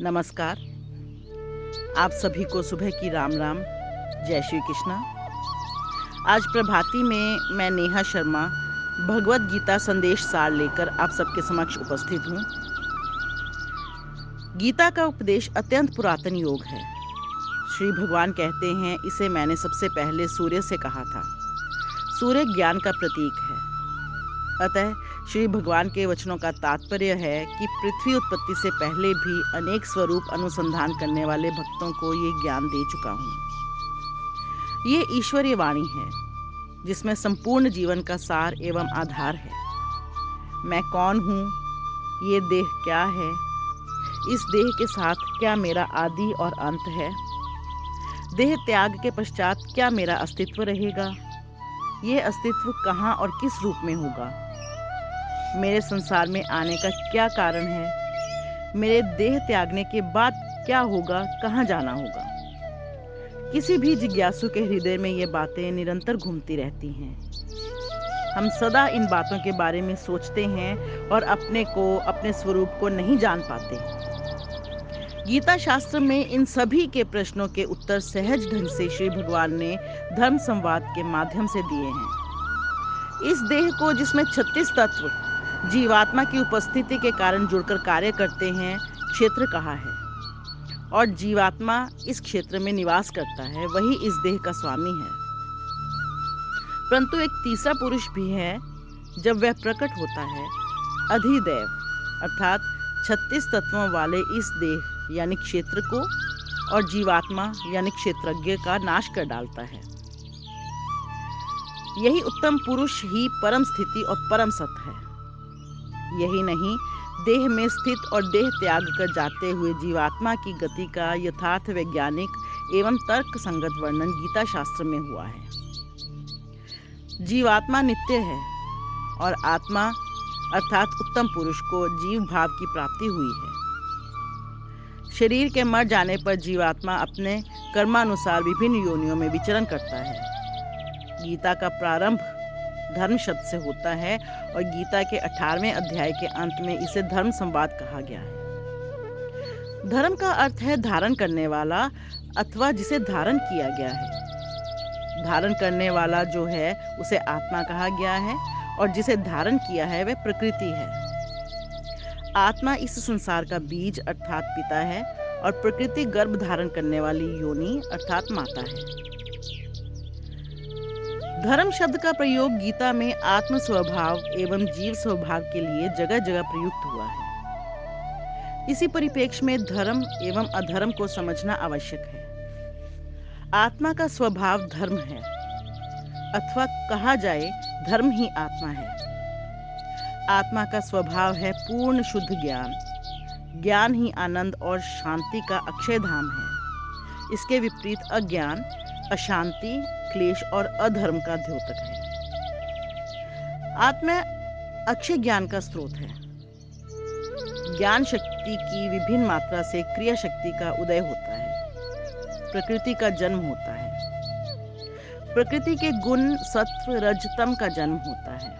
नमस्कार। आप सभी को सुबह की राम राम। जय श्री कृष्णा। आज प्रभाती में मैं नेहा शर्मा भगवत गीता संदेश सार लेकर आप सबके समक्ष उपस्थित हूँ। गीता का उपदेश अत्यंत पुरातन योग है। श्री भगवान कहते हैं, इसे मैंने सबसे पहले सूर्य से कहा था। सूर्य ज्ञान का प्रतीक है। अतः श्री भगवान के वचनों का तात्पर्य है कि पृथ्वी उत्पत्ति से पहले भी अनेक स्वरूप अनुसंधान करने वाले भक्तों को ये ज्ञान दे चुका हूँ। ये ईश्वरीय वाणी है जिसमें संपूर्ण जीवन का सार एवं आधार है। मैं कौन हूँ, ये देह क्या है, इस देह के साथ क्या मेरा आदि और अंत है, देह त्याग के पश्चात क्या मेरा अस्तित्व रहेगा, ये अस्तित्व कहाँ और किस रूप में होगा, मेरे संसार में आने का क्या कारण है, मेरे देह त्यागने के बाद क्या होगा, कहाँ जाना होगा। किसी भी जिज्ञासु के हृदय में ये बातें निरंतर घूमती रहती हैं। हम सदा इन बातों के बारे में सोचते हैं और अपने को, अपने स्वरूप को नहीं जान पाते। गीता शास्त्र में इन सभी के प्रश्नों के उत्तर सहज ढंग से श्री भगवान ने धर्म संवाद के माध्यम से दिए हैं। इस देह को, जिसमें 36 तत्व जीवात्मा की उपस्थिति के कारण जुड़कर कार्य करते हैं, क्षेत्र कहा है और जीवात्मा इस क्षेत्र में निवास करता है, वही इस देह का स्वामी है। परंतु एक तीसरा पुरुष भी है। जब वह प्रकट होता है, अधिदैव अर्थात 36 तत्वों वाले इस देह यानी क्षेत्र को और जीवात्मा यानी क्षेत्रज्ञ का नाश कर डालता है। यही उत्तम पुरुष ही परम स्थिति और परम सत्य है। यही नहीं, देह में स्थित और देह त्याग कर जाते हुए जीवात्मा की गति का यथार्थ वैज्ञानिक एवं तर्क संगत वर्णन गीता शास्त्र में हुआ है। जीवात्मा नित्य है और आत्मा अर्थात उत्तम पुरुष को जीव भाव की प्राप्ति हुई है। शरीर के मर जाने पर जीवात्मा अपने कर्मानुसार विभिन्न योनियों में विचरण करता है। गीता का प्रारंभ धर्म शब्द से होता है और गीता के 18वें अध्याय के अंत में इसे धर्म संवाद कहा गया है। धर्म का अर्थ है धारण करने वाला अथवा जिसे धारण किया गया है। धारण करने वाला जो है उसे आत्मा कहा गया है और जिसे धारण किया है वह प्रकृति है। आत्मा इस संसार का बीज अर्थात पिता है और प्रकृति गर्भ धारण करने वाली योनि अर्थात माता है। धर्म शब्द का प्रयोग गीता में आत्म स्वभाव एवं जीव स्वभाव के लिए जगह जगह प्रयुक्त हुआ है। इसी परिप्रेक्ष्य में धर्म एवं अधर्म को समझना आवश्यक है। आत्मा का स्वभाव धर्म है अथवा कहा जाए धर्म ही आत्मा है। आत्मा का स्वभाव है पूर्ण शुद्ध ज्ञान। ज्ञान ही आनंद और शांति का अक्षय धाम है। इसके विपरीत अज्ञान, अशांति, क्लेश और अधर्म का द्योतक है। आत्मा अक्षय ज्ञान का स्रोत है। ज्ञान शक्ति की विभिन्न मात्रा से क्रिया शक्ति का उदय होता है। प्रकृति का जन्म होता है। प्रकृति के गुण सत्व रज तम का जन्म होता है।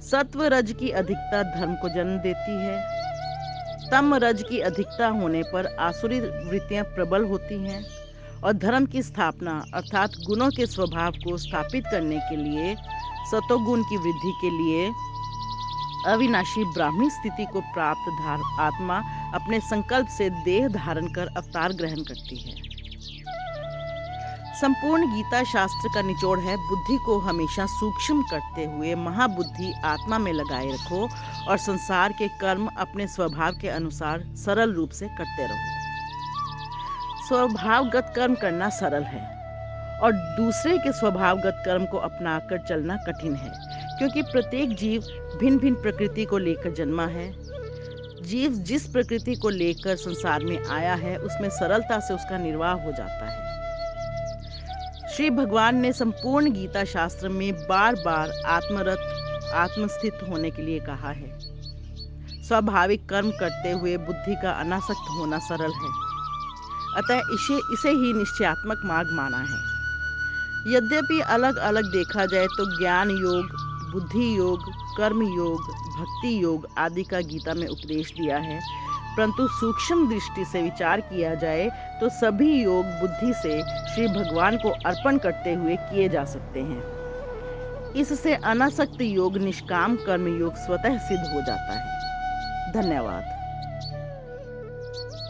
सत्व रज की अधिकता धर्म को जन्म देती है। तम रज की अधिकता होने पर आसुरी वृत्तियां प्रबल होती हैं और धर्म की स्थापना अर्थात गुणों के स्वभाव को स्थापित करने के लिए, सतोगुण की वृद्धि के लिए अविनाशी ब्राह्मी स्थिति को प्राप्त आत्मा अपने संकल्प से देह धारण कर अवतार ग्रहण करती है। संपूर्ण गीता शास्त्र का निचोड़ है, बुद्धि को हमेशा सूक्ष्म करते हुए महाबुद्धि आत्मा में लगाए रखो और संसार के कर्म अपने स्वभाव के अनुसार सरल रूप से करते रहो। स्वभावगत कर्म करना सरल है और दूसरे के स्वभावगत कर्म को अपनाकर चलना कठिन है, क्योंकि प्रत्येक जीव भिन्न भिन्न प्रकृति को लेकर जन्मा है। जीव जिस प्रकृति को लेकर संसार में आया है उसमें सरलता से उसका निर्वाह हो जाता है। श्री भगवान ने संपूर्ण गीता शास्त्र में बार बार आत्मरत, आत्मस्थित होने के लिए कहा है। स्वाभाविक कर्म करते हुए बुद्धि का अनासक्त होना सरल है, अतः इसे ही निश्चयात्मक मार्ग माना है। यद्यपि अलग अलग देखा जाए तो ज्ञान योग, बुद्धि योग, कर्म योग, भक्ति योग आदि का गीता में उपदेश दिया है, परंतु सूक्ष्म दृष्टि से विचार किया जाए तो सभी योग बुद्धि से श्री भगवान को अर्पण करते हुए किए जा सकते हैं। इससे अनासक्त योग निष्काम कर्म योग स्वतः सिद्ध हो जाता है। धन्यवाद।